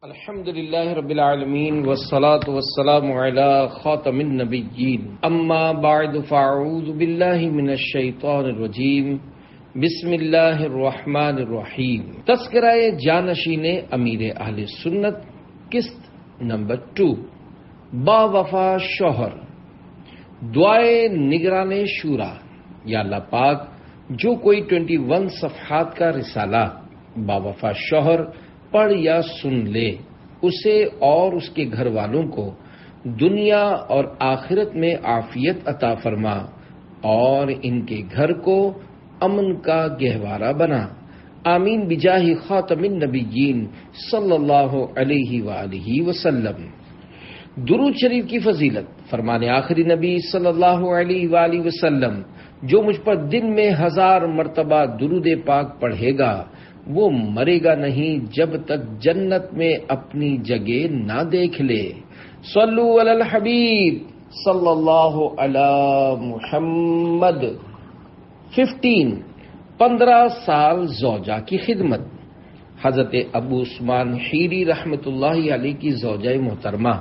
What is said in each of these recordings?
الحمد لله رب العالمين والصلاة والسلام على خاتم النبيين اما بعد فاعوذ بالله من الشیطان الرجیم بسم اللہ الرحمن الرحیم۔ تذکرہ جانشین امیر اہل سنت، قسط نمبر 2، با وفا شوہر۔ دعائے نگران شورا۔ یا اللہ پاک، جو کوئی 21 صفحات کا رسالہ با وفا شوہر پڑھ یا سن لے، اسے اور اس کے گھر والوں کو دنیا اور آخرت میں عافیت عطا فرما اور ان کے گھر کو امن کا گہوارہ بنا۔ آمین بجاہ خاتم النبیین صلی اللہ علیہ وآلہ وسلم۔ درود شریف کی فضیلت۔ فرمان آخری نبی صلی اللہ علیہ وآلہ وسلم، جو مجھ پر دن میں 1000 مرتبہ درود پاک پڑھے گا، وہ مرے گا نہیں جب تک جنت میں اپنی جگہ نہ دیکھ لے۔ صلو علی الحبیب صلی اللہ علی محمد۔ 15 سال زوجہ کی خدمت۔ حضرت ابو عثمان حیری رحمۃ اللہ علیہ کی زوجہ محترمہ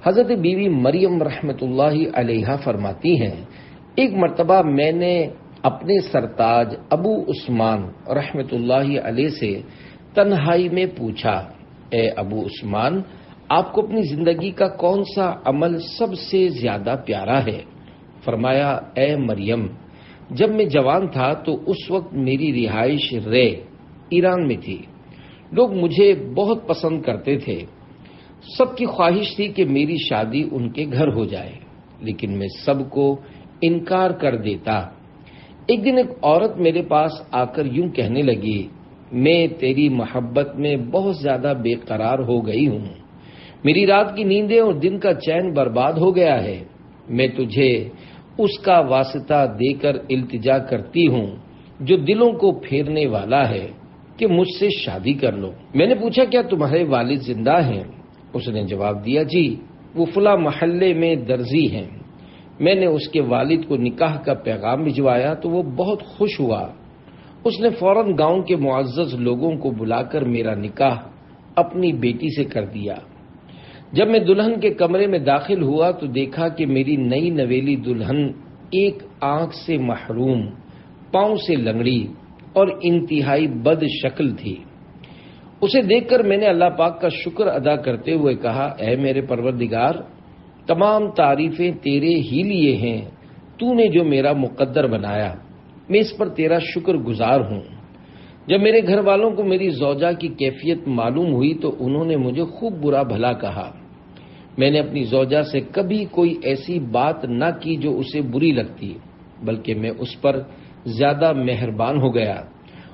حضرت بیوی مریم رحمۃ اللہ علیہا فرماتی ہیں، ایک مرتبہ میں نے اپنے سرتاج ابو عثمان رحمۃ اللہ علیہ سے تنہائی میں پوچھا، اے ابو عثمان، آپ کو اپنی زندگی کا کون سا عمل سب سے زیادہ پیارا ہے؟ فرمایا، اے مریم، جب میں جوان تھا تو اس وقت میری رہائش ایران میں تھی۔ لوگ مجھے بہت پسند کرتے تھے، سب کی خواہش تھی کہ میری شادی ان کے گھر ہو جائے، لیکن میں سب کو انکار کر دیتا۔ ایک دن ایک عورت میرے پاس آ کر یوں کہنے لگی، میں تیری محبت میں بہت زیادہ بے قرار ہو گئی ہوں، میری رات کی نیندیں اور دن کا چین برباد ہو گیا ہے، میں تجھے اس کا واسطہ دے کر التجا کرتی ہوں جو دلوں کو پھیرنے والا ہے کہ مجھ سے شادی کر لو۔ میں نے پوچھا، کیا تمہارے والد زندہ ہیں؟ اس نے جواب دیا، جی، وہ فلاں محلے میں درزی ہیں۔ میں نے اس کے والد کو نکاح کا پیغام بھجوایا تو وہ بہت خوش ہوا۔ اس نے فوراً گاؤں کے معزز لوگوں کو بلا کر میرا نکاح اپنی بیٹی سے کر دیا۔ جب میں دلہن کے کمرے میں داخل ہوا تو دیکھا کہ میری نئی نویلی دلہن ایک آنکھ سے محروم، پاؤں سے لنگڑی اور انتہائی بد شکل تھی۔ اسے دیکھ کر میں نے اللہ پاک کا شکر ادا کرتے ہوئے کہا، اے میرے پروردگار، تمام تعریفیں تیرے ہی لیے ہیں، تو نے جو میرا مقدر بنایا، میں اس پر تیرا شکر گزار ہوں۔ جب میرے گھر والوں کو میری زوجہ کی کیفیت معلوم ہوئی تو انہوں نے مجھے خوب برا بھلا کہا۔ میں نے اپنی زوجہ سے کبھی کوئی ایسی بات نہ کی جو اسے بری لگتی، بلکہ میں اس پر زیادہ مہربان ہو گیا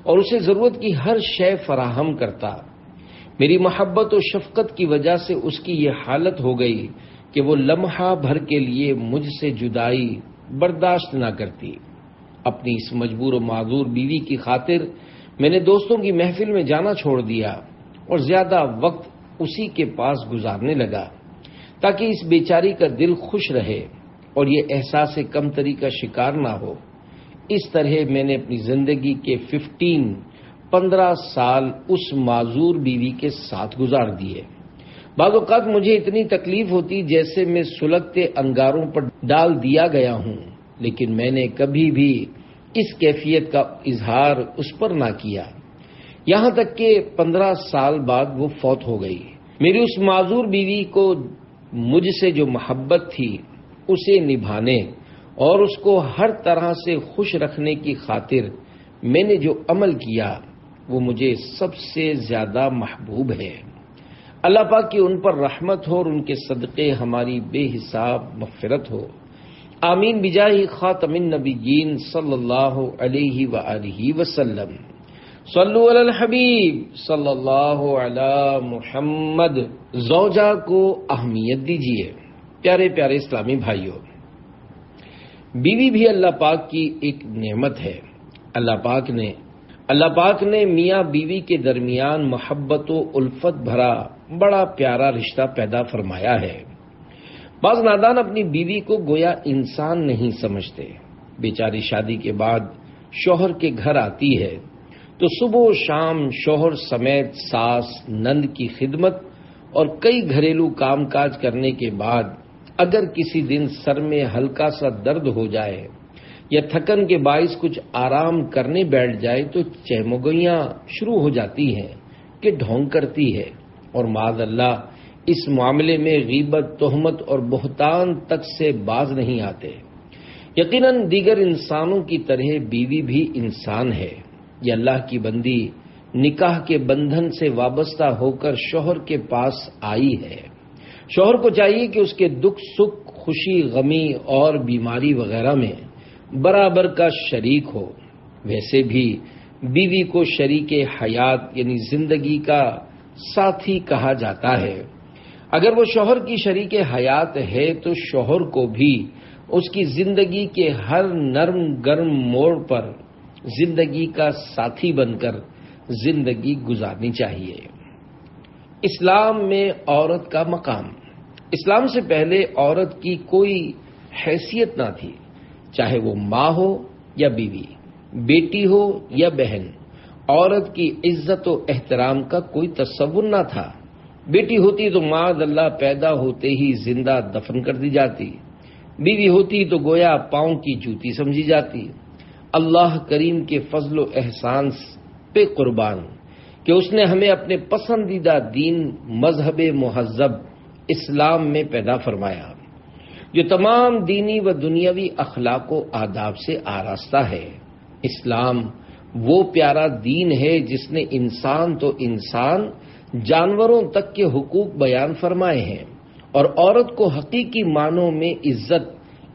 اور اسے ضرورت کی ہر شے فراہم کرتا۔ میری محبت و شفقت کی وجہ سے اس کی یہ حالت ہو گئی کہ وہ لمحہ بھر کے لیے مجھ سے جدائی برداشت نہ کرتی۔ اپنی اس مجبور و معذور بیوی کی خاطر میں نے دوستوں کی محفل میں جانا چھوڑ دیا اور زیادہ وقت اسی کے پاس گزارنے لگا تاکہ اس بیچاری کا دل خوش رہے اور یہ احساس کمتری کا شکار نہ ہو۔ اس طرح میں نے اپنی زندگی کے 15 سال اس معذور بیوی کے ساتھ گزار دیے۔ بعض اوقات مجھے اتنی تکلیف ہوتی جیسے میں سلگتے انگاروں پر ڈال دیا گیا ہوں، لیکن میں نے کبھی بھی اس کیفیت کا اظہار اس پر نہ کیا، یہاں تک کہ 15 سال بعد وہ فوت ہو گئی۔ میری اس معذور بیوی کو مجھ سے جو محبت تھی اسے نبھانے اور اس کو ہر طرح سے خوش رکھنے کی خاطر میں نے جو عمل کیا وہ مجھے سب سے زیادہ محبوب ہے۔ اللہ پاک کی ان پر رحمت ہو اور ان کے صدقے ہماری بے حساب مغفرت ہو۔ آمین بجاہ خاتم النبیین صلی اللہ علیہ وآلہ وسلم۔ صلو علی الحبیب صلی اللہ علی محمد۔ زوجہ کو اہمیت دیجیے۔ پیارے پیارے اسلامی بھائیوں، بیوی بھی اللہ پاک کی ایک نعمت ہے۔ اللہ پاک نے میاں بیوی کے درمیان محبت و الفت بھرا بڑا پیارا رشتہ پیدا فرمایا ہے۔ بعض نادان اپنی بیوی کو گویا انسان نہیں سمجھتے۔ بیچاری شادی کے بعد شوہر کے گھر آتی ہے تو صبح و شام شوہر سمیت ساس نند کی خدمت اور کئی گھریلو کام کاج کرنے کے بعد اگر کسی دن سر میں ہلکا سا درد ہو جائے یا تھکن کے باعث کچھ آرام کرنے بیٹھ جائے تو چہمگوئیاں شروع ہو جاتی ہیں کہ ڈھونگ کرتی ہے، اور معاذ اللہ اس معاملے میں غیبت، تہمت اور بہتان تک سے باز نہیں آتے۔ یقیناً دیگر انسانوں کی طرح بیوی بھی انسان ہے، یہ اللہ کی بندی نکاح کے بندھن سے وابستہ ہو کر شوہر کے پاس آئی ہے۔ شوہر کو چاہیے کہ اس کے دکھ سکھ، خوشی غمی اور بیماری وغیرہ میں برابر کا شریک ہو۔ ویسے بھی بیوی کو شریک حیات یعنی زندگی کا ساتھی کہا جاتا ہے۔ اگر وہ شوہر کی شریک حیات ہے تو شوہر کو بھی اس کی زندگی کے ہر نرم گرم موڑ پر زندگی کا ساتھی بن کر زندگی گزارنی چاہیے۔ اسلام میں عورت کا مقام۔ اسلام سے پہلے عورت کی کوئی حیثیت نہ تھی، چاہے وہ ماں ہو یا بیوی، بیٹی ہو یا بہن۔ عورت کی عزت و احترام کا کوئی تصور نہ تھا۔ بیٹی ہوتی تو معاذ اللہ پیدا ہوتے ہی زندہ دفن کر دی جاتی، بیوی ہوتی تو گویا پاؤں کی جوتی سمجھی جاتی۔ اللہ کریم کے فضل و احسان پہ قربان کہ اس نے ہمیں اپنے پسندیدہ دین مذہب مہذب اسلام میں پیدا فرمایا، جو تمام دینی و دنیاوی اخلاق و آداب سے آراستہ ہے۔ اسلام وہ پیارا دین ہے جس نے انسان تو انسان، جانوروں تک کے حقوق بیان فرمائے ہیں، اور عورت کو حقیقی معنوں میں عزت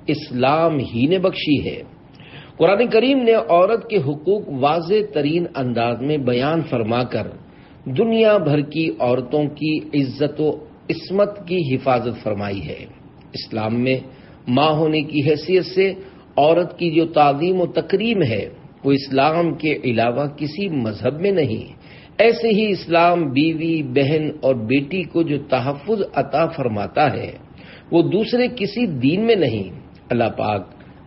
اسلام ہی نے بخشی ہے۔ قرآن کریم نے عورت کے حقوق واضح ترین انداز میں بیان فرما کر دنیا بھر کی عورتوں کی عزت و عصمت کی حفاظت فرمائی ہے۔ اسلام میں ماں ہونے کی حیثیت سے عورت کی جو تعظیم و تکریم ہے وہ اسلام کے علاوہ کسی مذہب میں نہیں۔ ایسے ہی اسلام بیوی، بہن اور بیٹی کو جو تحفظ عطا فرماتا ہے وہ دوسرے کسی دین میں نہیں۔ اللہ پاک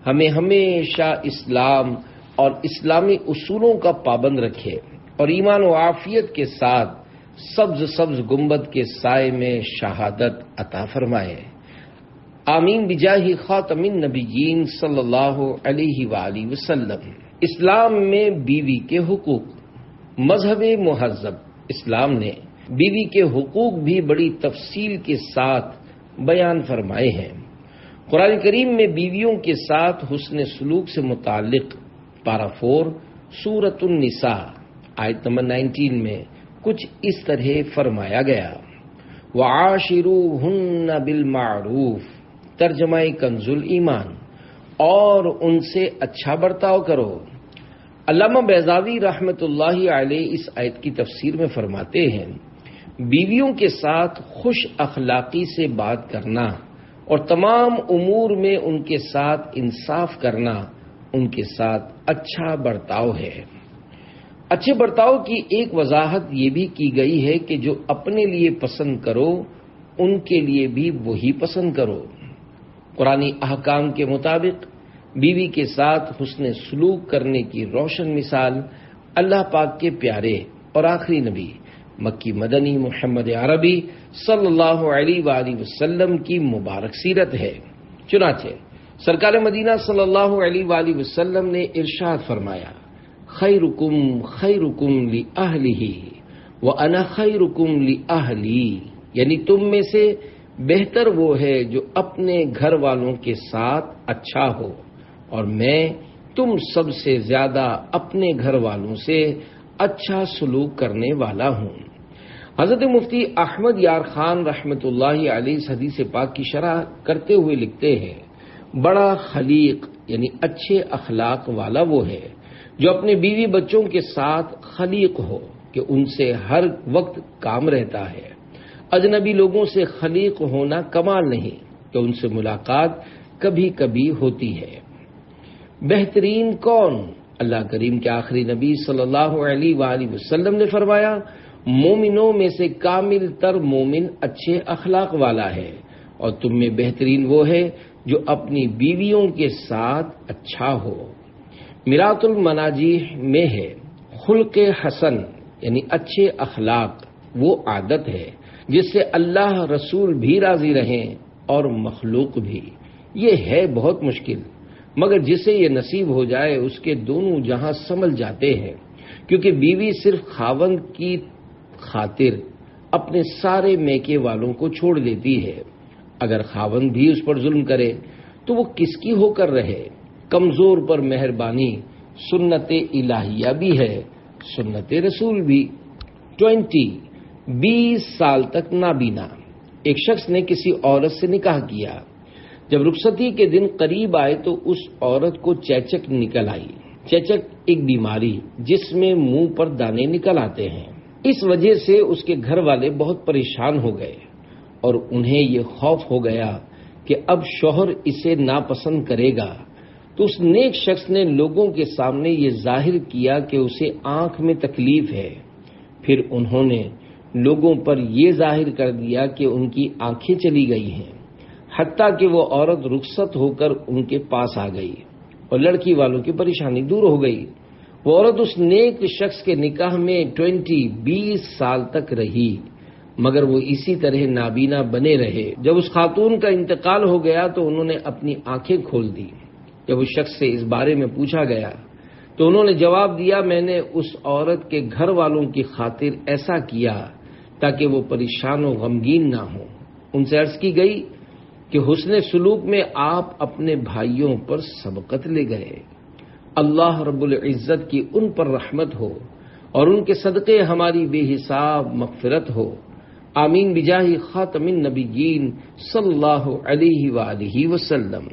ہمیں ہمیشہ اسلام اور اسلامی اصولوں کا پابند رکھے اور ایمان و عافیت کے ساتھ سبز سبز گنبد کے سائے میں شہادت عطا فرمائے۔ آمین بجاہ خاتم النبیین صلی اللہ علیہ وآلہ وسلم۔ اسلام میں بیوی کے حقوق۔ مذہب مہذب اسلام نے بیوی کے حقوق بھی بڑی تفصیل کے ساتھ بیان فرمائے ہیں۔ قرآن کریم میں بیویوں کے ساتھ حسن سلوک سے متعلق پارہ 4 سورۃ النساء آیت نمبر 19 میں کچھ اس طرح فرمایا گیا، وَعَاشِرُوهُنَّ بِالْمَعْرُوفِ، ترجمہ کنز ایمان، اور ان سے اچھا برتاؤ کرو۔ علامہ بیضاوی رحمۃ اللہ علیہ اس آیت کی تفسیر میں فرماتے ہیں، بیویوں کے ساتھ خوش اخلاقی سے بات کرنا اور تمام امور میں ان کے ساتھ انصاف کرنا ان کے ساتھ اچھا برتاؤ ہے۔ اچھے برتاؤ کی ایک وضاحت یہ بھی کی گئی ہے کہ جو اپنے لیے پسند کرو ان کے لیے بھی وہی پسند کرو۔ قرآنی احکام کے مطابق بیوی کے ساتھ حسن سلوک کرنے کی روشن مثال اللہ پاک کے پیارے اور آخری نبی مکی مدنی محمد عربی صلی اللہ علیہ وآلہ وسلم کی مبارک سیرت ہے۔ چنانچہ سرکار مدینہ صلی اللہ علیہ وآلہ وسلم نے ارشاد فرمایا، خیرکم خیرکم لأہلہ وأنا خیرکم لأہلی، یعنی تم میں سے بہتر وہ ہے جو اپنے گھر والوں کے ساتھ اچھا ہو، اور میں تم سب سے زیادہ اپنے گھر والوں سے اچھا سلوک کرنے والا ہوں۔ حضرت مفتی احمد یار خان رحمۃ اللہ علیہ اس حدیث پاک کی شرح کرتے ہوئے لکھتے ہیں، بڑا خلیق یعنی اچھے اخلاق والا وہ ہے جو اپنے بیوی بچوں کے ساتھ خلیق ہو کہ ان سے ہر وقت کام رہتا ہے۔ اجنبی لوگوں سے خلیق ہونا کمال نہیں کہ ان سے ملاقات کبھی کبھی ہوتی ہے۔ بہترین کون؟ اللہ کریم کے آخری نبی صلی اللہ علیہ وآلہ وسلم نے فرمایا، مومنوں میں سے کامل تر مومن اچھے اخلاق والا ہے، اور تم میں بہترین وہ ہے جو اپنی بیویوں کے ساتھ اچھا ہو۔ میرات المناجیح میں ہے، خلق حسن یعنی اچھے اخلاق وہ عادت ہے جس سے اللہ رسول بھی راضی رہیں اور مخلوق بھی۔ یہ ہے بہت مشکل، مگر جسے یہ نصیب ہو جائے اس کے دونوں جہاں سنبھل جاتے ہیں، کیونکہ بیوی صرف خاوند کی خاطر اپنے سارے میکے والوں کو چھوڑ دیتی ہے۔ اگر خاوند بھی اس پر ظلم کرے تو وہ کس کی ہو کر رہے؟ کمزور پر مہربانی سنت الہیہ بھی ہے، سنت رسول بھی۔ 20 سال تک نابینا ایک شخص نے کسی عورت سے نکاح کیا۔ جب رخصتی کے دن قریب آئے تو اس عورت کو چیچک نکل آئی۔ چیچک ایک بیماری جس میں منہ پر دانے نکل آتے ہیں۔ اس وجہ سے اس کے گھر والے بہت پریشان ہو گئے اور انہیں یہ خوف ہو گیا کہ اب شوہر اسے ناپسند کرے گا، تو اس نیک شخص نے لوگوں کے سامنے یہ ظاہر کیا کہ اسے آنکھ میں تکلیف ہے۔ پھر انہوں نے لوگوں پر یہ ظاہر کر دیا کہ ان کی آنکھیں چلی گئی ہیں، حتیٰ کہ وہ عورت رخصت ہو کر ان کے پاس آ گئی اور لڑکی والوں کی پریشانی دور ہو گئی۔ وہ عورت اس نیک شخص کے نکاح میں 20 سال تک رہی، مگر وہ اسی طرح نابینا بنے رہے۔ جب اس خاتون کا انتقال ہو گیا تو انہوں نے اپنی آنکھیں کھول دی۔ جب اس شخص سے اس بارے میں پوچھا گیا تو انہوں نے جواب دیا، میں نے اس عورت کے گھر والوں کی خاطر ایسا کیا تاکہ وہ پریشان و غمگین نہ ہوں۔ ان سے عرض کی گئی کہ حسن سلوک میں آپ اپنے بھائیوں پر سبقت لے گئے۔ اللہ رب العزت کی ان پر رحمت ہو اور ان کے صدقے ہماری بے حساب مغفرت ہو، آمین بجاہ خاتم النبیین صلی اللہ علیہ وآلہ وسلم۔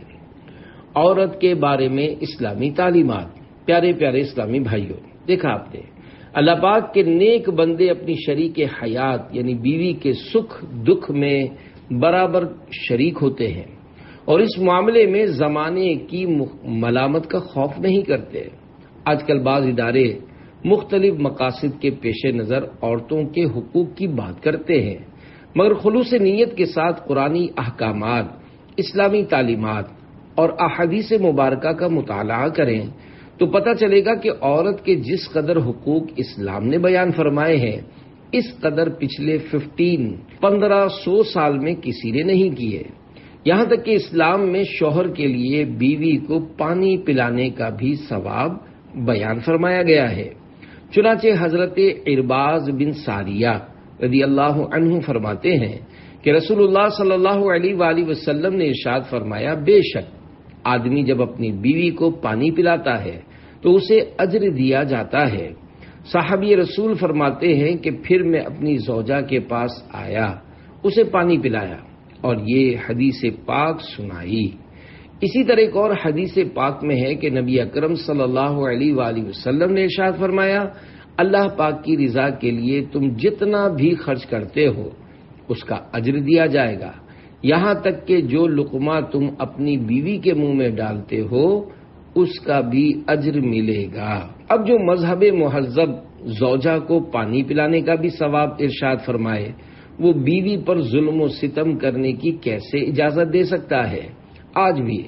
عورت کے بارے میں اسلامی تعلیمات۔ پیارے پیارے اسلامی بھائیوں، دیکھا آپ نے اللہ پاک کے نیک بندے اپنی شریک حیات یعنی بیوی کے سکھ دکھ میں برابر شریک ہوتے ہیں اور اس معاملے میں زمانے کی ملامت کا خوف نہیں کرتے۔ آج کل بعض ادارے مختلف مقاصد کے پیش نظر عورتوں کے حقوق کی بات کرتے ہیں، مگر خلوص نیت کے ساتھ قرآنی احکامات، اسلامی تعلیمات اور احادیث مبارکہ کا مطالعہ کریں تو پتہ چلے گا کہ عورت کے جس قدر حقوق اسلام نے بیان فرمائے ہیں، اس قدر پچھلے 1500 سال میں کسی نے نہیں کیے۔ یہاں تک کہ اسلام میں شوہر کے لیے بیوی کو پانی پلانے کا بھی ثواب بیان فرمایا گیا ہے۔ چنانچہ حضرت عرباض بن ساریہ رضی اللہ عنہ فرماتے ہیں کہ رسول اللہ صلی اللہ علیہ وآلہ وسلم نے ارشاد فرمایا، بے شک آدمی جب اپنی بیوی کو پانی پلاتا ہے تو اسے اجر دیا جاتا ہے۔ صحابی رسول فرماتے ہیں کہ پھر میں اپنی زوجہ کے پاس آیا، اسے پانی پلایا اور یہ حدیث پاک سنائی۔ اسی طرح ایک اور حدیث پاک میں ہے کہ نبی اکرم صلی اللہ علیہ وآلہ وسلم نے ارشاد فرمایا، اللہ پاک کی رضا کے لیے تم جتنا بھی خرچ کرتے ہو اس کا اجر دیا جائے گا، یہاں تک کہ جو لقمہ تم اپنی بیوی کے منہ میں ڈالتے ہو اس کا بھی اجر ملے گا۔ اب جو مذہب مہذب زوجہ کو پانی پلانے کا بھی ثواب ارشاد فرمائے، وہ بیوی پر ظلم و ستم کرنے کی کیسے اجازت دے سکتا ہے؟ آج بھی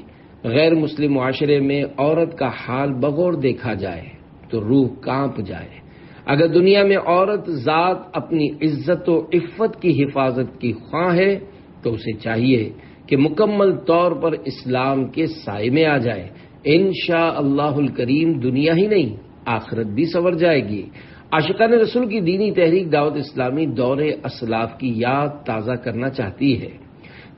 غیر مسلم معاشرے میں عورت کا حال بغور دیکھا جائے تو روح کانپ جائے۔ اگر دنیا میں عورت ذات اپنی عزت و عفت کی حفاظت کی خواہ ہے تو اسے چاہیے کہ مکمل طور پر اسلام کے سائے میں آ جائے۔ انشاءاللہ الکریم دنیا ہی نہیں آخرت بھی سنور جائے گی۔ عاشقان رسول کی دینی تحریک دعوت اسلامی دور اسلاف کی یاد تازہ کرنا چاہتی ہے۔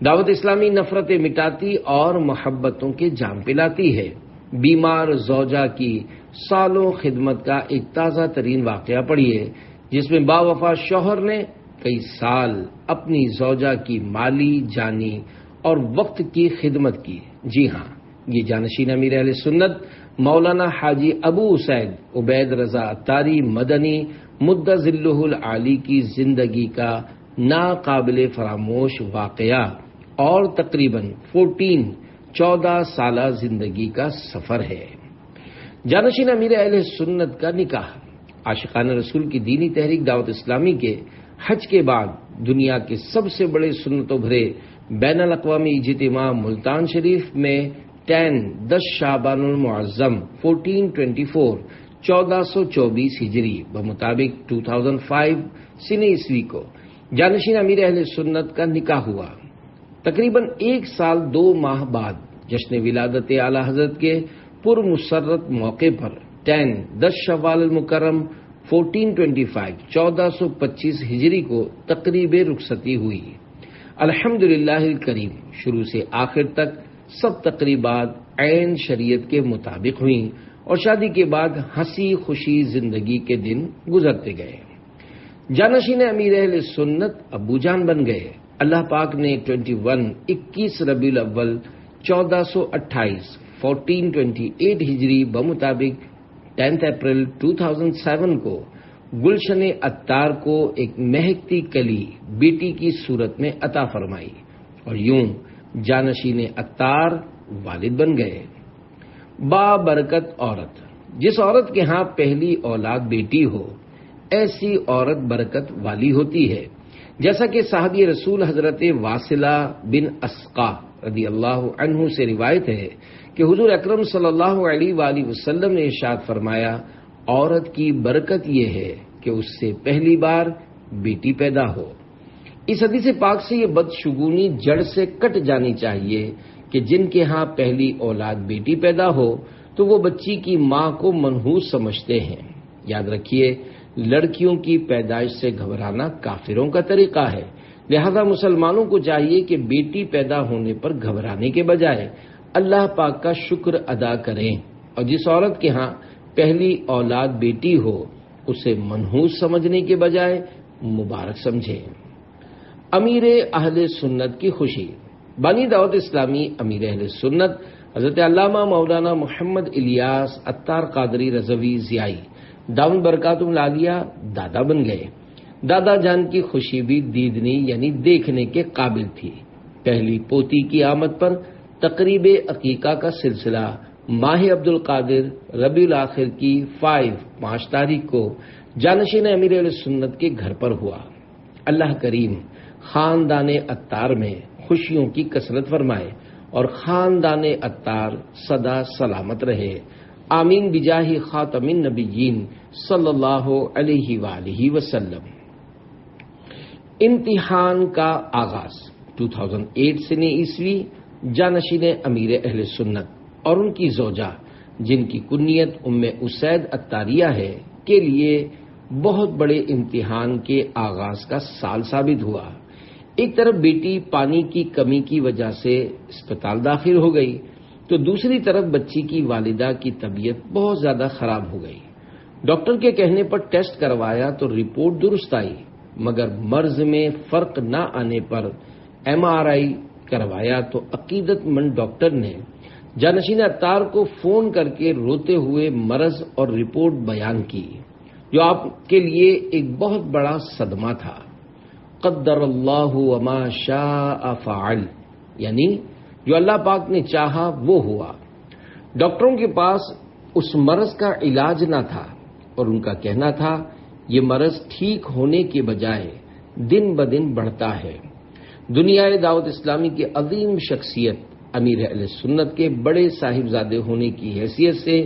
دعوت اسلامی نفرتیں مٹاتی اور محبتوں کے جام پلاتی ہے۔ بیمار زوجہ کی سالوں خدمت کا ایک تازہ ترین واقعہ پڑھیے، جس میں باوفا شوہر نے کئی سال اپنی زوجہ کی مالی، جانی اور وقت کی خدمت کی۔ جی ہاں، یہ جانشین امیر اہل سنت مولانا حاجی ابو اسید عبید رضا اتاری مدنی مد ظلہ العالی کی زندگی کا ناقابل فراموش واقعہ اور تقریباً 14 سالہ زندگی کا سفر ہے۔ جانشین امیر اہل سنت کا نکاح عاشقان رسول کی دینی تحریک دعوت اسلامی کے حج کے بعد دنیا کے سب سے بڑے سنتوں بھرے بین الاقوامی اجتماع ملتان شریف میں 10 شعبان المعظم 1424 ہجری بمطابق 2005 سنہ عیسوی کو جانشین امیر اہل سنت کا نکاح ہوا۔ تقریباً 1 سال 2 ماہ بعد جشن ولادت اعلی حضرت کے پرمسرت موقع پر 10 شوال المکرم 1425 ہجری کو تقریب رخصتی ہوئی۔ الحمدللہ الکریم شروع سے آخر تک سب تقریبات عین شریعت کے مطابق ہوئیں اور شادی کے بعد ہنسی خوشی زندگی کے دن گزرتے گئے۔ جانشین امیر اہل سنت ابو جان بن گئے۔ اللہ پاک نے 21 ربیع الاول 1428 ہجری بمطابق 10 اپریل 2007 کو گلشن عطار کو ایک مہکتی کلی بیٹی کی صورت میں عطا فرمائی اور یوں جانشین عطار والد بن گئے۔ بابرکت عورت، جس عورت کے ہاں پہلی اولاد بیٹی ہو ایسی عورت برکت والی ہوتی ہے، جیسا کہ صحابی رسول حضرت واصلہ بن اسقا رضی اللہ عنہ سے روایت ہے کہ حضور اکرم صلی اللہ علیہ وآلہ وسلم نے ارشاد فرمایا، عورت کی برکت یہ ہے کہ اس سے پہلی بار بیٹی پیدا ہو۔ اس حدیث پاک سے یہ بدشگونی جڑ سے کٹ جانی چاہیے کہ جن کے ہاں پہلی اولاد بیٹی پیدا ہو تو وہ بچی کی ماں کو منحوس سمجھتے ہیں۔ یاد رکھیے، لڑکیوں کی پیدائش سے گھبرانا کافروں کا طریقہ ہے، لہذا مسلمانوں کو چاہیے کہ بیٹی پیدا ہونے پر گھبرانے کے بجائے اللہ پاک کا شکر ادا کریں اور جس عورت کے ہاں پہلی اولاد بیٹی ہو اسے منحوس سمجھنے کے بجائے مبارک سمجھیں۔ امیر اہل سنت کی خوشی۔ بانی دعوت اسلامی امیر اہل سنت حضرت علامہ مولانا محمد الیاس عطار قادری رضوی ضیائی دامن برکاتہم العالیہ دادا بن گئے۔ دادا جان کی خوشی بھی دیدنی یعنی دیکھنے کے قابل تھی۔ پہلی پوتی کی آمد پر تقریب عقیقہ کا سلسلہ ماہ عبد القادر ربیع الاخر کی 5 تاریخ کو جانشین امیر علیہ سنت کے گھر پر ہوا۔ اللہ کریم خاندان عطار میں خوشیوں کی کثرت فرمائے اور خاندان عطار سدا سلامت رہے، آمین بجاہ خاتم النبیین صلی اللہ علیہ وآلہ وسلم۔ امتحان کا آغاز 2008 سنی عیسوی جانشین امیر اہل سنت اور ان کی زوجہ جن کی کنیت ام اسید عطاریہ ہے کے لیے بہت بڑے امتحان کے آغاز کا سال ثابت ہوا۔ ایک طرف بیٹی پانی کی کمی کی وجہ سے اسپتال داخل ہو گئی تو دوسری طرف بچی کی والدہ کی طبیعت بہت زیادہ خراب ہو گئی۔ ڈاکٹر کے کہنے پر ٹیسٹ کروایا تو رپورٹ درست آئی، مگر مرض میں فرق نہ آنے پر MRI کروایا تو عقیدت مند ڈاکٹر نے جانشین عطار کو فون کر کے روتے ہوئے مرض اور رپورٹ بیان کی، جو آپ کے لیے ایک بہت بڑا صدمہ تھا۔ قدر اللہ وما شاء فعل، یعنی جو اللہ پاک نے چاہا وہ ہوا۔ ڈاکٹروں کے پاس اس مرض کا علاج نہ تھا اور ان کا کہنا تھا یہ مرض ٹھیک ہونے کے بجائے دن بدن بڑھتا ہے۔ دنیا دعوت اسلامی کی عظیم شخصیت امیر اہل سنت کے بڑے صاحبزادے ہونے کی حیثیت سے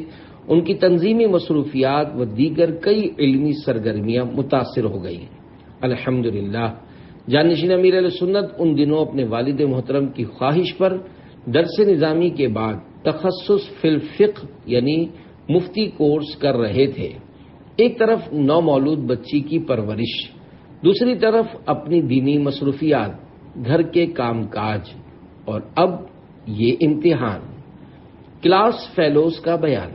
ان کی تنظیمی مصروفیات و دیگر کئی علمی سرگرمیاں متاثر ہو گئیں۔ الحمدللہ جانشین امیر علیہ سنت ان دنوں اپنے والد محترم کی خواہش پر درس نظامی کے بعد تخصص فی الفقہ یعنی مفتی کورس کر رہے تھے۔ ایک طرف نومولود بچی کی پرورش، دوسری طرف اپنی دینی مصروفیات، گھر کے کام کاج اور اب یہ امتحان۔ کلاس فیلوز کا بیان۔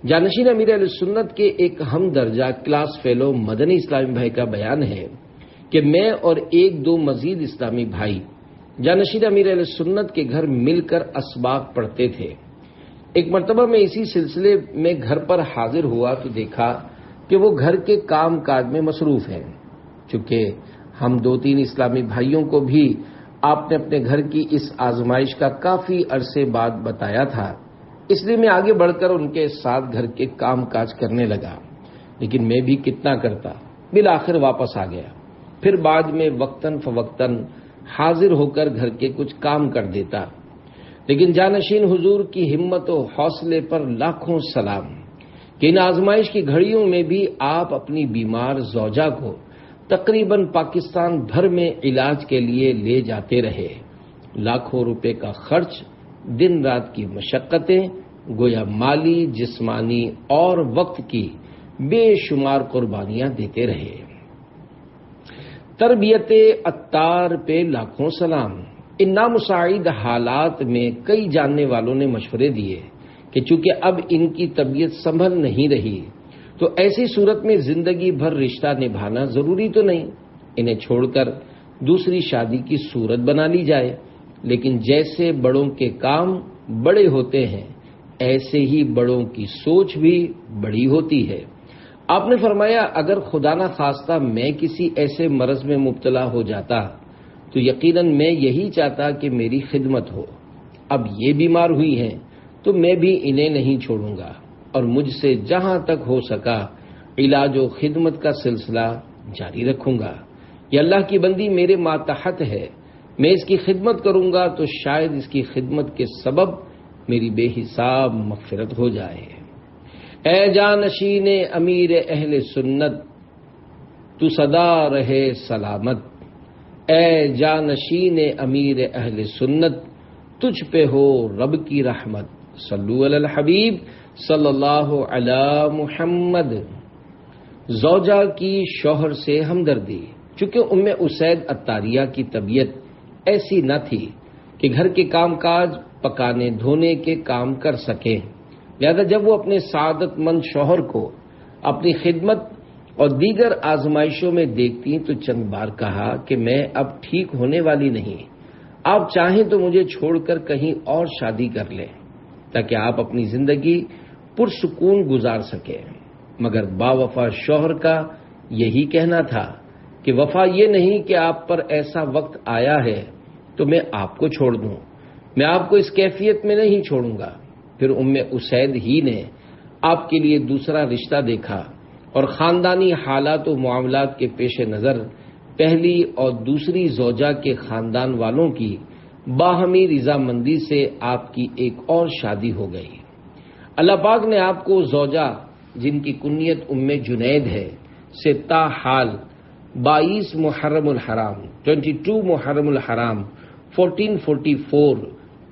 جانشین امیر علیہ سنت کے ایک ہم درجہ کلاس فیلو مدنی اسلامی بھائی کا بیان ہے کہ میں اور 1-2 مزید اسلامی بھائی جانشین امیر علیہ سنت کے گھر مل کر اسباق پڑھتے تھے۔ ایک مرتبہ میں اسی سلسلے میں گھر پر حاضر ہوا تو دیکھا کہ وہ گھر کے کام کاج میں مصروف ہیں۔ چونکہ ہم 2-3 اسلامی بھائیوں کو بھی آپ نے اپنے گھر کی اس آزمائش کا کافی عرصے بعد بتایا تھا، اس لیے میں آگے بڑھ کر ان کے ساتھ گھر کے کام کاج کرنے لگا، لیکن میں بھی کتنا کرتا، بالآخر واپس آ گیا۔ پھر بعد میں وقتاً فوقتاً حاضر ہو کر گھر کے کچھ کام کر دیتا، لیکن جانشین حضور کی ہمت و حوصلے پر لاکھوں سلام کہ ان آزمائش کی گھڑیوں میں بھی آپ اپنی بیمار زوجہ کو تقریباً پاکستان بھر میں علاج کے لیے لے جاتے رہے۔ لاکھوں روپے کا خرچ، دن رات کی مشقتیں، گویا مالی، جسمانی اور وقت کی بے شمار قربانیاں دیتے رہے۔ تربیت عطار پہ لاکھوں سلام۔ ان نامساعد حالات میں کئی جاننے والوں نے مشورے دیے کہ چونکہ اب ان کی طبیعت سنبھل نہیں رہی تو ایسی صورت میں زندگی بھر رشتہ نبھانا ضروری تو نہیں، انہیں چھوڑ کر دوسری شادی کی صورت بنا لی جائے۔ لیکن جیسے بڑوں کے کام بڑے ہوتے ہیں ایسے ہی بڑوں کی سوچ بھی بڑی ہوتی ہے۔ آپ نے فرمایا اگر خدا نہ خواستہ میں کسی ایسے مرض میں مبتلا ہو جاتا تو یقیناً میں یہی چاہتا کہ میری خدمت ہو۔ اب یہ بیمار ہوئی ہیں تو میں بھی انہیں نہیں چھوڑوں گا اور مجھ سے جہاں تک ہو سکا علاج و خدمت کا سلسلہ جاری رکھوں گا۔ یہ اللہ کی بندی میرے ماتحت ہے، میں اس کی خدمت کروں گا تو شاید اس کی خدمت کے سبب میری بے حساب مغفرت ہو جائے۔ اے جانشین امیر اہل سنت تو سدا رہے سلامت، اے جانشین امیر اہل سنت تجھ پہ ہو رب کی رحمت، صلو علی الحبیب صلی اللہ علی محمد۔ زوجہ کی شوہر سے ہمدردی۔ چونکہ ام اسید عطاریہ کی طبیعت ایسی نہ تھی کہ گھر کے کام کاج، پکانے دھونے کے کام کر سکیں، لہذا جب وہ اپنے سعادت مند شوہر کو اپنی خدمت اور دیگر آزمائشوں میں دیکھتی تو چند بار کہا کہ میں اب ٹھیک ہونے والی نہیں، آپ چاہیں تو مجھے چھوڑ کر کہیں اور شادی کر لیں تاکہ آپ اپنی زندگی پرسکون گزار سکیں۔ مگر باوفا شوہر کا یہی کہنا تھا کہ وفا یہ نہیں کہ آپ پر ایسا وقت آیا ہے تو میں آپ کو چھوڑ دوں، میں آپ کو اس کیفیت میں نہیں چھوڑوں گا۔ پھر ام اسید ہی نے آپ کے لیے دوسرا رشتہ دیکھا اور خاندانی حالات و معاملات کے پیش نظر پہلی اور دوسری زوجہ کے خاندان والوں کی باہمی رضامندی سے آپ کی ایک اور شادی ہو گئی۔ اللہ پاک نے آپ کو زوجہ جن کی کنیت ام جنید ہے سے تاحال 22 محرم الحرام 22 محرم الحرام 1444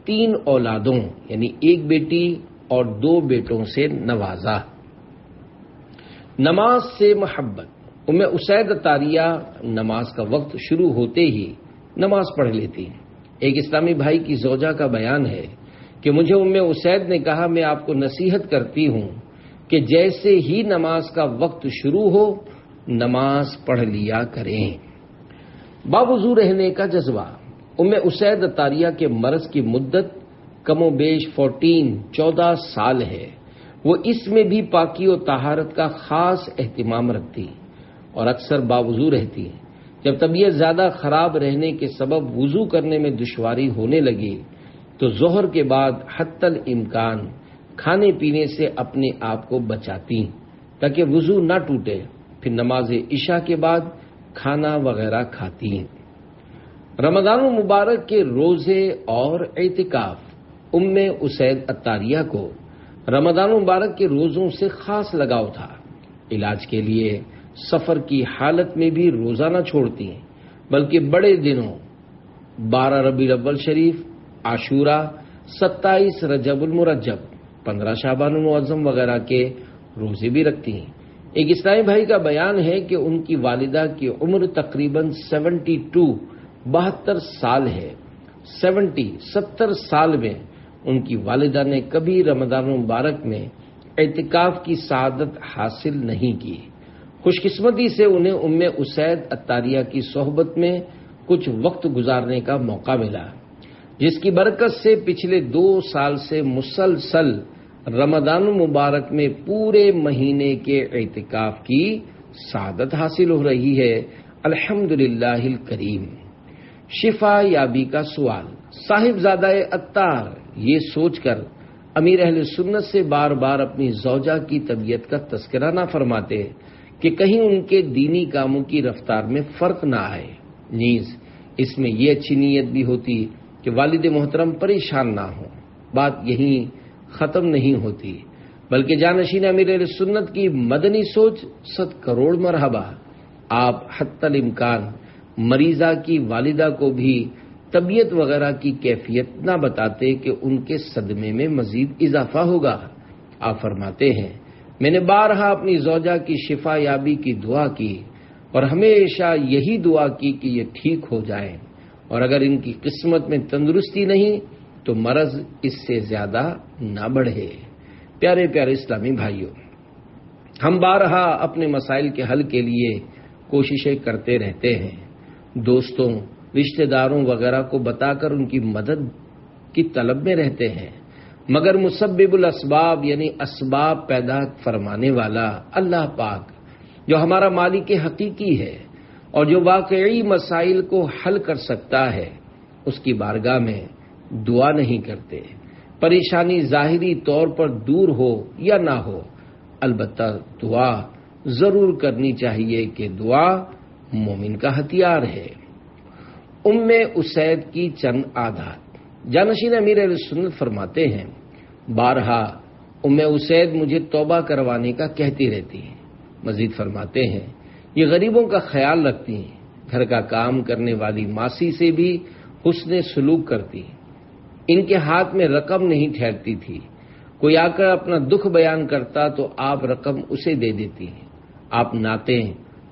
3 اولادوں یعنی ایک بیٹی اور 2 بیٹوں سے نوازا۔ نماز سے محبت۔ ام اسید عطاریہ نماز کا وقت شروع ہوتے ہی نماز پڑھ لیتی۔ ایک اسلامی بھائی کی زوجہ کا بیان ہے کہ مجھے ام اسید نے کہا میں آپ کو نصیحت کرتی ہوں کہ جیسے ہی نماز کا وقت شروع ہو نماز پڑھ لیا کریں۔ باوضو رہنے کا جذبہ۔ ام اسید عطاریہ کے مرض کی مدت کم و بیش 14 سال ہے۔ وہ اس میں بھی پاکی و طہارت کا خاص اہتمام رکھتی اور اکثر باوضو رہتی۔ جب طبیعت زیادہ خراب رہنے کے سبب وضو کرنے میں دشواری ہونے لگی تو ظہر کے بعد حتی الامکان کھانے پینے سے اپنے آپ کو بچاتی تاکہ وضو نہ ٹوٹے، پھر نماز عشاء کے بعد کھانا وغیرہ کھاتی۔ رمضان المبارک کے روزے اور اعتکاف۔ ام اسید عطاریہ کو رمضان المبارک کے روزوں سے خاص لگاؤ تھا۔ علاج کے لیے سفر کی حالت میں بھی روزہ نہ چھوڑتی بلکہ بڑے دنوں 12 ربیع الاول شریف، عاشورہ، 27 رجب المرجب، 15 شعبان المعظم وغیرہ کے روزے بھی رکھتی ہیں۔ ایک اسلامی بھائی کا بیان ہے کہ ان کی والدہ کی عمر تقریباً 72 سال ہے۔ 70 سال میں ان کی والدہ نے کبھی رمضان المبارک میں اعتکاف کی سعادت حاصل نہیں کی۔ خوش قسمتی سے انہیں ام اسید عطاریہ کی صحبت میں کچھ وقت گزارنے کا موقع ملا، جس کی برکت سے پچھلے 2 سال سے مسلسل رمضان المبارک میں پورے مہینے کے اعتکاف کی سعادت حاصل ہو رہی ہے۔ الحمدللہ الکریم۔ شفا یابی کا سوال۔ صاحبزادہ عطار یہ سوچ کر امیر اہل سنت سے بار بار اپنی زوجہ کی طبیعت کا تذکرہ نہ فرماتے کہ کہیں ان کے دینی کاموں کی رفتار میں فرق نہ آئے، نیز اس میں یہ اچھی نیت بھی ہوتی کہ والد محترم پریشان نہ ہوں۔ بات یہیں ختم نہیں ہوتی بلکہ جانشین امیر اہل سنت کی مدنی سوچ 100 کروڑ مرحبا، آپ حتی الامکان مریضہ کی والدہ کو بھی طبیعت وغیرہ کی کیفیت نہ بتاتے کہ ان کے صدمے میں مزید اضافہ ہوگا۔ آپ فرماتے ہیں میں نے بارہا اپنی زوجہ کی شفا یابی کی دعا کی اور ہمیشہ یہی دعا کی کہ یہ ٹھیک ہو جائیں، اور اگر ان کی قسمت میں تندرستی نہیں تو مرض اس سے زیادہ نہ بڑھے۔ پیارے پیارے اسلامی بھائیوں، ہم بارہا اپنے مسائل کے حل کے لیے کوششیں کرتے رہتے ہیں، دوستوں رشتہ داروں وغیرہ کو بتا کر ان کی مدد کی طلب میں رہتے ہیں، مگر مسبب الاسباب یعنی اسباب پیدا فرمانے والا اللہ پاک جو ہمارا مالک حقیقی ہے اور جو واقعی مسائل کو حل کر سکتا ہے، اس کی بارگاہ میں دعا نہیں کرتے۔ پریشانی ظاہری طور پر دور ہو یا نہ ہو، البتہ دعا ضرور کرنی چاہیے کہ دعا مومن کا ہتھیار ہے۔ ام اسید کی چند عادات۔ جانشین امیر اہل سنت فرماتے ہیں بارہا ام اسید مجھے توبہ کروانے کا کہتی رہتی ہیں۔ مزید فرماتے ہیں یہ غریبوں کا خیال رکھتی ہیں، گھر کا کام کرنے والی ماسی سے بھی حسن سلوک کرتی، ان کے ہاتھ میں رقم نہیں ٹھہرتی تھی، کوئی آ کر اپنا دکھ بیان کرتا تو آپ رقم اسے دے دیتی ہیں۔ آپ نعتیں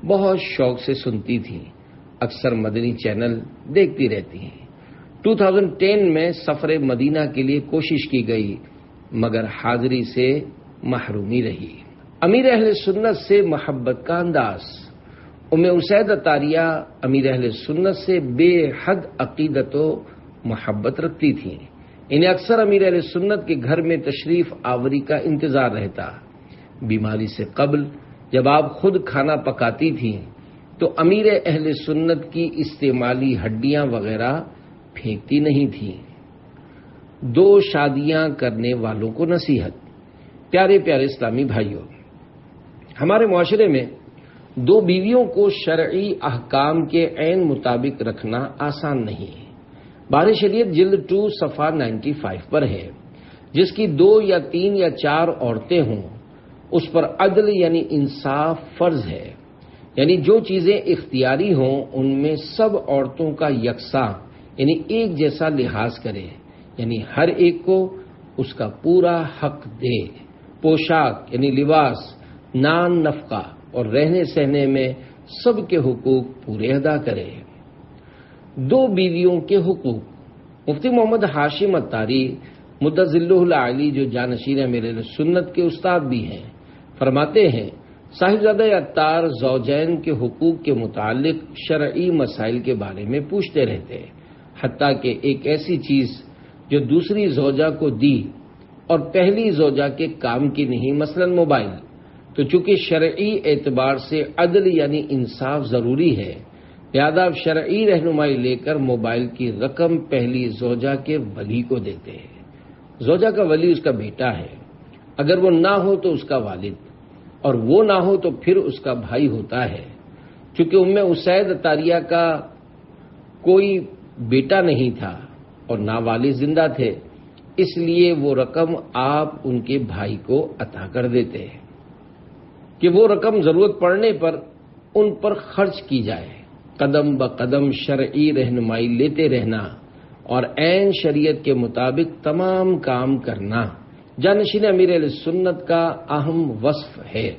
بہت شوق سے سنتی تھیں، اکثر مدنی چینل دیکھتی رہتی ہیں۔ 2010 میں سفر مدینہ کے لیے کوشش کی گئی مگر حاضری سے محرومی رہی۔ امیر اہل سنت سے محبت کا انداز۔ ام اسید عطاریہ امیر اہل سنت سے بے حد عقیدت و محبت رکھتی تھیں۔ انہیں اکثر امیر اہل سنت کے گھر میں تشریف آوری کا انتظار رہتا۔ بیماری سے قبل جب آپ خود کھانا پکاتی تھیں تو امیر اہل سنت کی استعمالی ہڈیاں وغیرہ پھینکتی نہیں تھیں۔ 2 شادیاں کرنے والوں کو نصیحت۔ پیارے پیارے اسلامی بھائیوں، ہمارے معاشرے میں 2 بیویوں کو شرعی احکام کے عین مطابق رکھنا آسان نہیں ہے۔ بار شریعت جلد 2 صفحہ 95 پر ہے، جس کی 2 یا 3 یا 4 عورتیں ہوں اس پر عدل یعنی انصاف فرض ہے، یعنی جو چیزیں اختیاری ہوں ان میں سب عورتوں کا یکساں یعنی ایک جیسا لحاظ کرے، یعنی ہر ایک کو اس کا پورا حق دے۔ پوشاک یعنی لباس، نان نفقہ اور رہنے سہنے میں سب کے حقوق پورے ادا کرے۔ 2 بیویوں کے حقوق۔ مفتی محمد ہاشم عطاری مدظلہ العالی جو جانشین امیر اہل سنت کے استاد بھی ہیں، فرماتے ہیں صاحبزادہ عطار زوجین کے حقوق کے متعلق شرعی مسائل کے بارے میں پوچھتے رہتے ہیں، حتیٰ کہ ایک ایسی چیز جو دوسری زوجہ کو دی اور پہلی زوجہ کے کام کی نہیں، مثلا موبائل، تو چونکہ شرعی اعتبار سے عدل یعنی انصاف ضروری ہے، لہذا آپ شرعی رہنمائی لے کر موبائل کی رقم پہلی زوجہ کے ولی کو دیتے ہیں۔ زوجہ کا ولی اس کا بیٹا ہے، اگر وہ نہ ہو تو اس کا والد، اور وہ نہ ہو تو پھر اس کا بھائی ہوتا ہے۔ چونکہ ام اسید عطاریہ کا کوئی بیٹا نہیں تھا اور نہ والد زندہ تھے، اس لیے وہ رقم آپ ان کے بھائی کو عطا کر دیتے ہیں کہ وہ رقم ضرورت پڑنے پر ان پر خرچ کی جائے۔ قدم بقدم شرعی رہنمائی لیتے رہنا اور عین شریعت کے مطابق تمام کام کرنا جانشین امیر اہل سنت کا اہم وصف ہے۔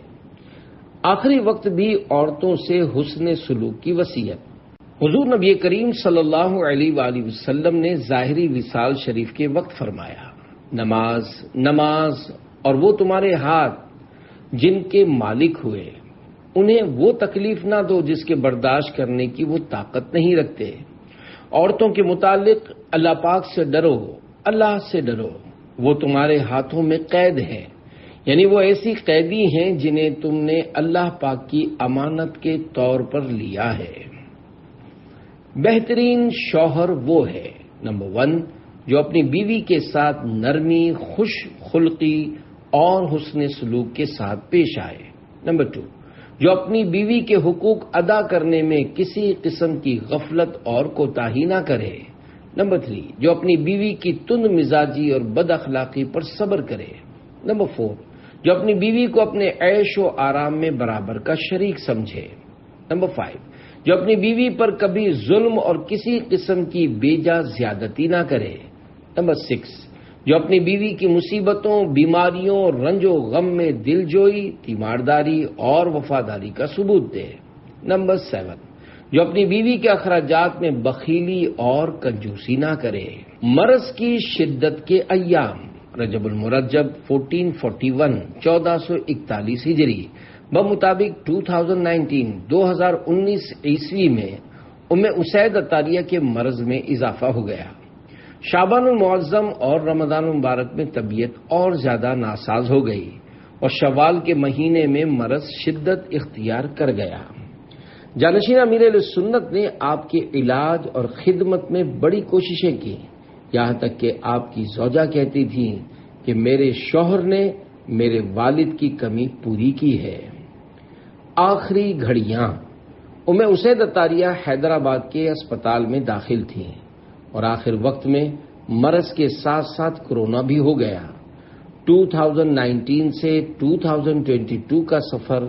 آخری وقت بھی عورتوں سے حسن سلوک کی وصیت۔ حضور نبی کریم صلی اللہ علیہ وآلہ وسلم نے ظاہری وصال شریف کے وقت فرمایا، نماز نماز اور وہ تمہارے ہاتھ جن کے مالک ہوئے انہیں وہ تکلیف نہ دو جس کے برداشت کرنے کی وہ طاقت نہیں رکھتے۔ عورتوں کے متعلق اللہ پاک سے ڈرو، اللہ سے ڈرو، وہ تمہارے ہاتھوں میں قید ہے، یعنی وہ ایسی قیدی ہیں جنہیں تم نے اللہ پاک کی امانت کے طور پر لیا ہے۔ بہترین شوہر وہ ہے، نمبر 1 جو اپنی بیوی کے ساتھ نرمی، خوش خلقی اور حسن سلوک کے ساتھ پیش آئے۔ نمبر 2 جو اپنی بیوی کے حقوق ادا کرنے میں کسی قسم کی غفلت اور کوتاہی نہ کرے۔ نمبر 3 جو اپنی بیوی کی تند مزاجی اور بد اخلاقی پر صبر کرے۔ نمبر 4 جو اپنی بیوی کو اپنے عیش و آرام میں برابر کا شریک سمجھے۔ نمبر 5، جو اپنی بیوی پر کبھی ظلم اور کسی قسم کی بیجا زیادتی نہ کرے۔ نمبر 6، جو اپنی بیوی کی مصیبتوں، بیماریوں، رنج و غم میں دل جوئی، تیمارداری اور وفاداری کا ثبوت دے۔ نمبر 7، جو اپنی بیوی کے اخراجات میں بخیلی اور کنجوسی نہ کرے۔ مرض کی شدت کے ایام، رجب المرجب 1441 1441 ہجری بمطابق 2019 عیسوی میں ام اسید عطاریہ کے مرض میں اضافہ ہو گیا۔ شعبان المعظم اور رمضان المبارک میں طبیعت اور زیادہ ناساز ہو گئی اور شوال کے مہینے میں مرض شدت اختیار کر گیا۔ جانشین امیر اہل سنت نے آپ کے علاج اور خدمت میں بڑی کوششیں کی، یہاں تک کہ آپ کی زوجہ کہتی تھیں کہ میرے شوہر نے میرے والد کی کمی پوری کی ہے۔ آخری گھڑیاں، ام اسید عطاریہ حیدرآباد کے اسپتال میں داخل تھیں اور آخر وقت میں مرض کے ساتھ ساتھ کورونا بھی ہو گیا۔ 2019 سے 2022 کا سفر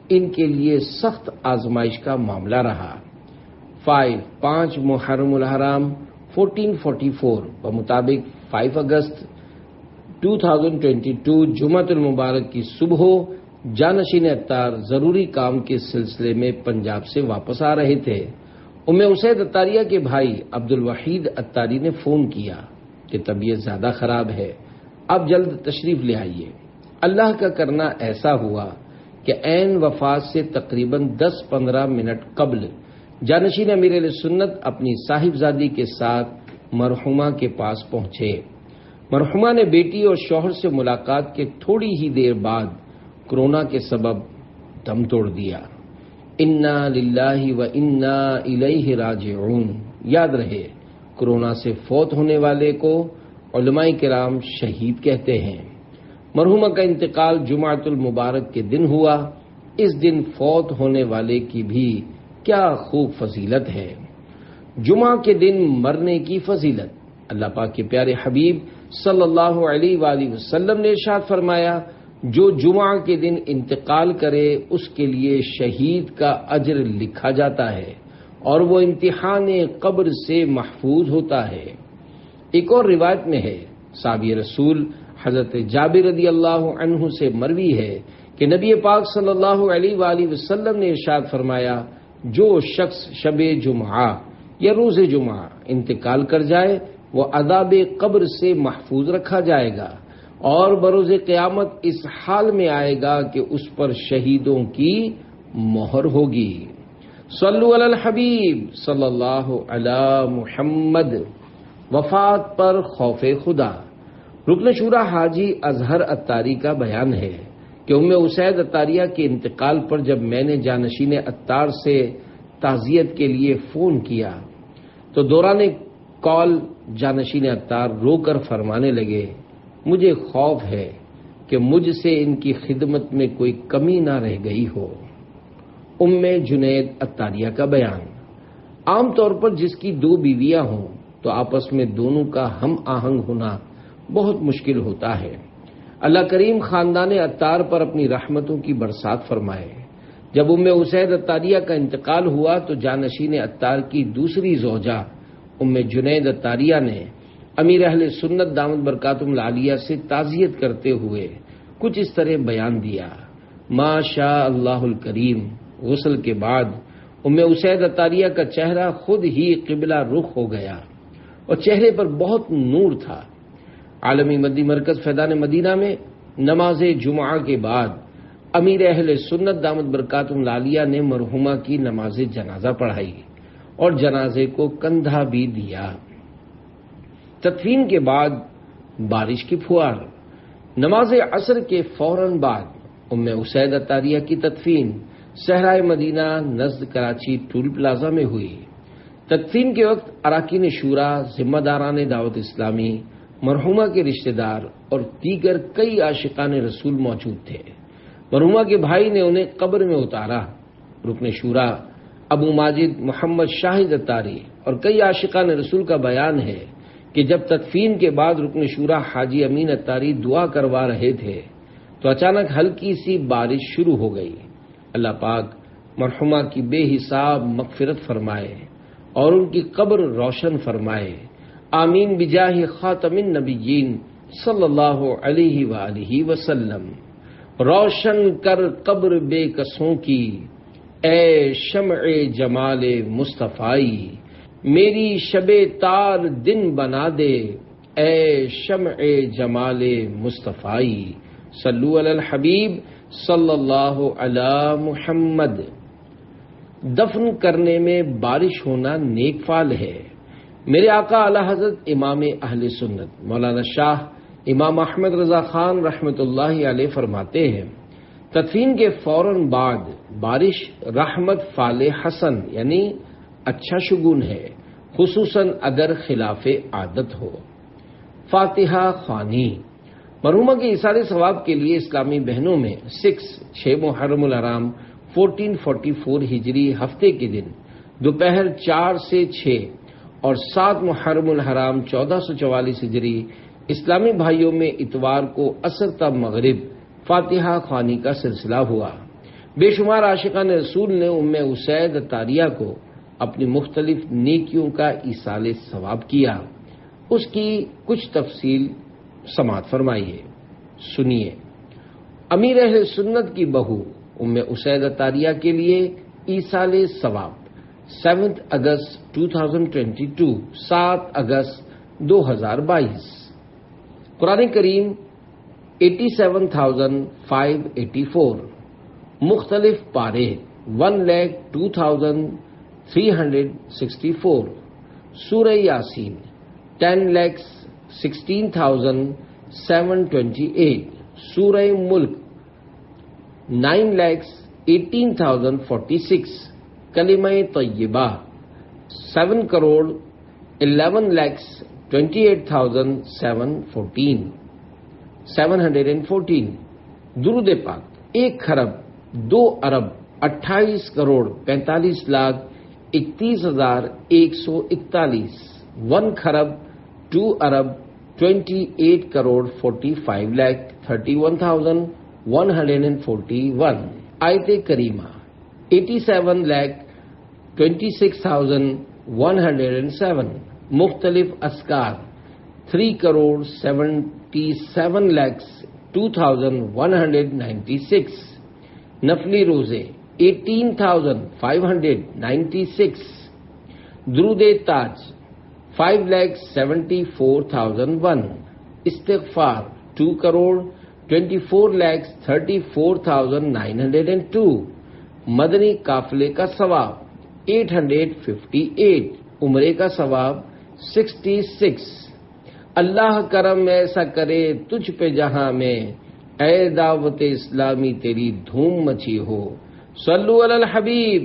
ان کے لیے سخت آزمائش کا معاملہ رہا۔ 5 محرم الحرام 1444 بمطابق 5 اگست 2022 جمعۃ المبارک کی صبح جانشین عطار ضروری کام کے سلسلے میں پنجاب سے واپس آ رہے تھے۔ ام اسید عطاریہ کے بھائی عبد الوحید عطاری نے فون کیا کہ طبیعت زیادہ خراب ہے، اب جلد تشریف لے آئیے۔ اللہ کا کرنا ایسا ہوا کہ عین وفات سے تقریباً 10-15 منٹ قبل جانشین امیر اہل سنت اپنی صاحبزادی کے ساتھ مرحومہ کے پاس پہنچے۔ مرحومہ نے بیٹی اور شوہر سے ملاقات کے تھوڑی ہی دیر بعد کورونا کے سبب دم توڑ دیا۔ انا للہ و انا الیہ راجعون۔ یاد رہے، کورونا سے فوت ہونے والے کو علماء کرام شہید کہتے ہیں۔ مرحومہ کا انتقال جمعۃ المبارک کے دن ہوا۔ اس دن فوت ہونے والے کی بھی کیا خوب فضیلت ہے۔ جمعہ کے دن مرنے کی فضیلت، اللہ پاک کے پیارے حبیب صلی اللہ علیہ وآلہ وسلم نے ارشاد فرمایا، جو جمعہ کے دن انتقال کرے اس کے لیے شہید کا اجر لکھا جاتا ہے اور وہ امتحان قبر سے محفوظ ہوتا ہے۔ ایک اور روایت میں ہے، صحابی رسول حضرت جابر رضی اللہ عنہ سے مروی ہے کہ نبی پاک صلی اللہ علیہ وآلہ وسلم نے ارشاد فرمایا، جو شخص شب جمعہ یا روز جمعہ انتقال کر جائے وہ عذاب قبر سے محفوظ رکھا جائے گا اور بروز قیامت اس حال میں آئے گا کہ اس پر شہیدوں کی مہر ہوگی۔ صلو علی الحبیب صلی اللہ علی محمد۔ وفات پر خوف خدا، رکن شورا حاجی اظہر عطاری کا بیان ہے کہ ام اسید عطاریہ کے انتقال پر جب میں نے جانشین عطار سے تعزیت کے لیے فون کیا تو دوران کال جانشین عطار رو کر فرمانے لگے، مجھے خوف ہے کہ مجھ سے ان کی خدمت میں کوئی کمی نہ رہ گئی ہو۔ ام جنید عطاریہ کا بیان، عام طور پر جس کی 2 بیویاں ہوں تو آپس میں دونوں کا ہم آہنگ ہونا بہت مشکل ہوتا ہے۔ اللہ کریم خاندان عطار پر اپنی رحمتوں کی برسات فرمائے۔ جب ام اسید عطاریہ کا انتقال ہوا تو جانشین عطار کی دوسری زوجہ ام جنید عطاریہ نے امیر اہل سنت دامت برکاتہم العالیہ سے تعزیت کرتے ہوئے کچھ اس طرح بیان دیا، ما شاء اللہ الکریم۔ غسل کے بعد ام اسید عطاریہ کا چہرہ خود ہی قبلہ رخ ہو گیا اور چہرے پر بہت نور تھا۔ عالمی مدی مرکز فیضان مدینہ میں نماز جمعہ کے بعد امیر اہل سنت دامت برکاتہم العالیہ نے مرحومہ کی نماز جنازہ پڑھائی اور جنازے کو کندھا بھی دیا۔ تدفین کے بعد بارش کی پھوار، نماز عصر کے فوراً بعد ام اسید عطاریہ کی تدفین صحرائے مدینہ نزد کراچی ٹول پلازا میں ہوئی۔ تدفین کے وقت اراکین شورا، ذمہ داران دعوت اسلامی، مرحومہ کے رشتہ دار اور دیگر کئی عاشقان رسول موجود تھے۔ مرحومہ کے بھائی نے انہیں قبر میں اتارا۔ رکن شورا ابو ماجد محمد شاہد عطاری اور کئی عاشقان رسول کا بیان ہے کہ جب تدفین کے بعد رکن شورا حاجی امین عطاری دعا کروا رہے تھے تو اچانک ہلکی سی بارش شروع ہو گئی۔ اللہ پاک مرحومہ کی بے حساب مغفرت فرمائے اور ان کی قبر روشن فرمائے، آمین بجاہ خاتم النبیین صلی اللہ علیہ وآلہ وسلم۔ روشن کر قبر بے کسوں کی اے شمع جمال مصطفی، میری شب تار دن بنا دے اے شمع جمال مصطفی، صلو علی الحبیب صلی اللہ علی محمد۔ دفن کرنے میں بارش ہونا نیک فعل ہے۔ میرے آقا اعلی حضرت امام اہل سنت مولانا شاہ امام احمد رضا خان رحمۃ اللہ علیہ فرماتے ہیں، تدفین کے فوراً بعد بارش رحمت فعل حسن یعنی اچھا شگون ہے، خصوصاً اگر خلاف عادت ہو۔ فاتحہ خوانی۔ مرحومہ کے ایصال ثواب کے لیے اسلامی بہنوں میں 6 محرم الحرام 1444 ہجری ہفتے کے دن دوپہر 4 سے 6 اور 7 محرم الحرام 1444 ہجری اسلامی بھائیوں میں اتوار کو عصر تا مغرب فاتحہ خوانی کا سلسلہ ہوا۔ بے شمار عاشقان رسول نے ام اسید طاریہ کو اپنی مختلف نیکیوں کا ایصال ثواب کیا۔ اس کی کچھ تفصیل سماعت فرمائیے، سنیے۔ امیر اہل سنت کی بہو ام اسید طاریہ کے لیے ایصال ثواب 7 اگست 2022 7 اگست 2022۔ قرآن کریم 87,584، مختلف پارے 1,02,364، سورہ یاسین 10,16,728، سورہ ملک 9,18,046، کلمہ طیبہ 7,11,28,714، درود پاک 1,02,28,45,31,141، 1,02,28,45,31,141، آیت کریمہ 87,26,107، مختلف اذکار 3,77,02,196، نفلی روزے 18,596، درود تاج 5,74,001، استغفار 2,24,34,902، مدنی قافلے کا ثواب 858، عمرے کا ثواب 66۔ اللہ کرم ایسا کرے تجھ پہ جہاں میں، اے دعوت اسلامی تیری دھوم مچی ہو، صلو علی الحبیب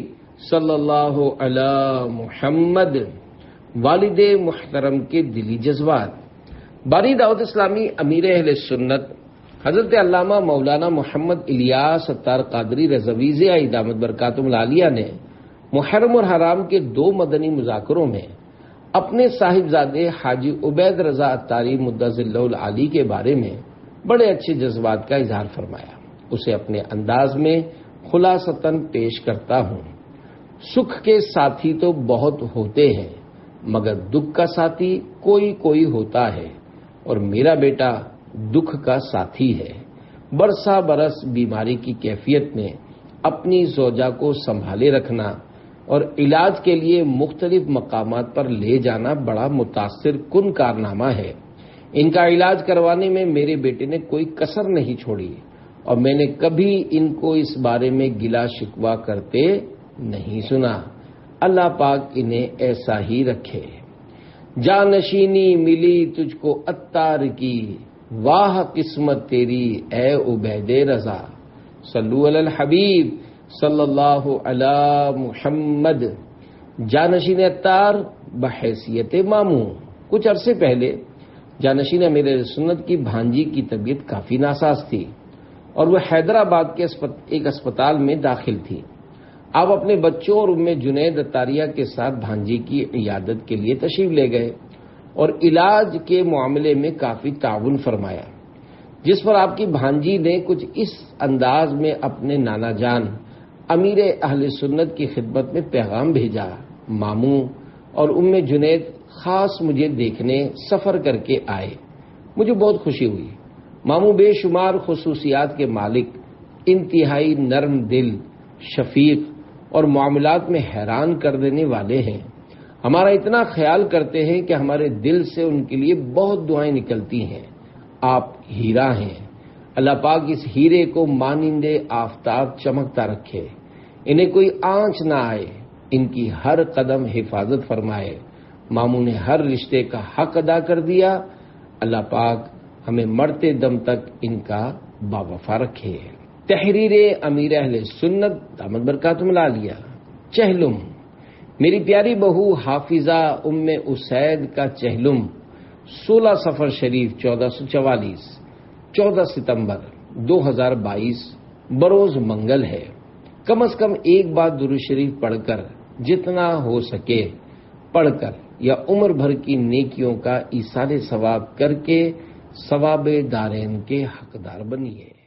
صلی اللہ علی محمد۔ والد محترم کے دلی جذبات۔ بانی دعوت اسلامی امیر اہل سنت حضرت علامہ مولانا محمد الیاس ستار قادری رضوی دامت برکاتہم العالیہ نے محرم الحرام کے 2 مدنی مذاکروں میں اپنے صاحبزادے حاجی عبید رضا اتاری مدظلہ العالی کے بارے میں بڑے اچھے جذبات کا اظہار فرمایا۔ اسے اپنے انداز میں خلاصتاً پیش کرتا ہوں۔ سکھ کے ساتھی تو بہت ہوتے ہیں مگر دکھ کا ساتھی کوئی کوئی ہوتا ہے، اور میرا بیٹا دکھ کا ساتھی ہے۔ برسا برس بیماری کی کیفیت میں اپنی زوجہ کو سنبھالے رکھنا اور علاج کے لیے مختلف مقامات پر لے جانا بڑا متاثر کن کارنامہ ہے۔ ان کا علاج کروانے میں میرے بیٹے نے کوئی کسر نہیں چھوڑی اور میں نے کبھی ان کو اس بارے میں گلا شکوہ کرتے نہیں سنا۔ اللہ پاک انہیں ایسا ہی رکھے۔ جانشینی ملی تجھ کو عطار کی، واہ قسمت تیری اے عبید رضا، صلو علی الحبیب صلی اللہ علی محمد۔ جانشین عطار بحیثیت ماموں۔ کچھ عرصے پہلے جانشین امیر سنت کی بھانجی کی طبیعت کافی ناساز تھی اور وہ حیدرآباد کے ایک اسپتال میں داخل تھی۔ آپ اپنے بچوں اور ام جنید عطاریہ کے ساتھ بھانجی کی عیادت کے لیے تشریف لے گئے اور علاج کے معاملے میں کافی تعاون فرمایا، جس پر آپ کی بھانجی نے کچھ اس انداز میں اپنے نانا جان امیر اہل سنت کی خدمت میں پیغام بھیجا۔ ماموں اور ام جنید خاص مجھے دیکھنے سفر کر کے آئے، مجھے بہت خوشی ہوئی۔ ماموں بے شمار خصوصیات کے مالک، انتہائی نرم دل، شفیق اور معاملات میں حیران کر دینے والے ہیں۔ ہمارا اتنا خیال کرتے ہیں کہ ہمارے دل سے ان کے لیے بہت دعائیں نکلتی ہیں۔ آپ ہیرا ہیں، اللہ پاک اس ہیرے کو مانند آفتاب چمکتا رکھے، انہیں کوئی آنچ نہ آئے، ان کی ہر قدم حفاظت فرمائے۔ ماموں نے ہر رشتے کا حق ادا کر دیا، اللہ پاک ہمیں مرتے دم تک ان کا باوفا رکھے۔ تحریر امیر اہل سنت دامت برکاتہم العالیہ۔ چہلم، میری پیاری بہو حافظہ ام اسید کا چہلم 16 صفر شریف 1444 14 ستمبر 2022 بروز منگل ہے۔ کم از کم ایک بار درود شریف پڑھ کر، جتنا ہو سکے پڑھ کر، یا عمر بھر کی نیکیوں کا ایصال ثواب کر کے ثواب دارین کے حقدار بنیے۔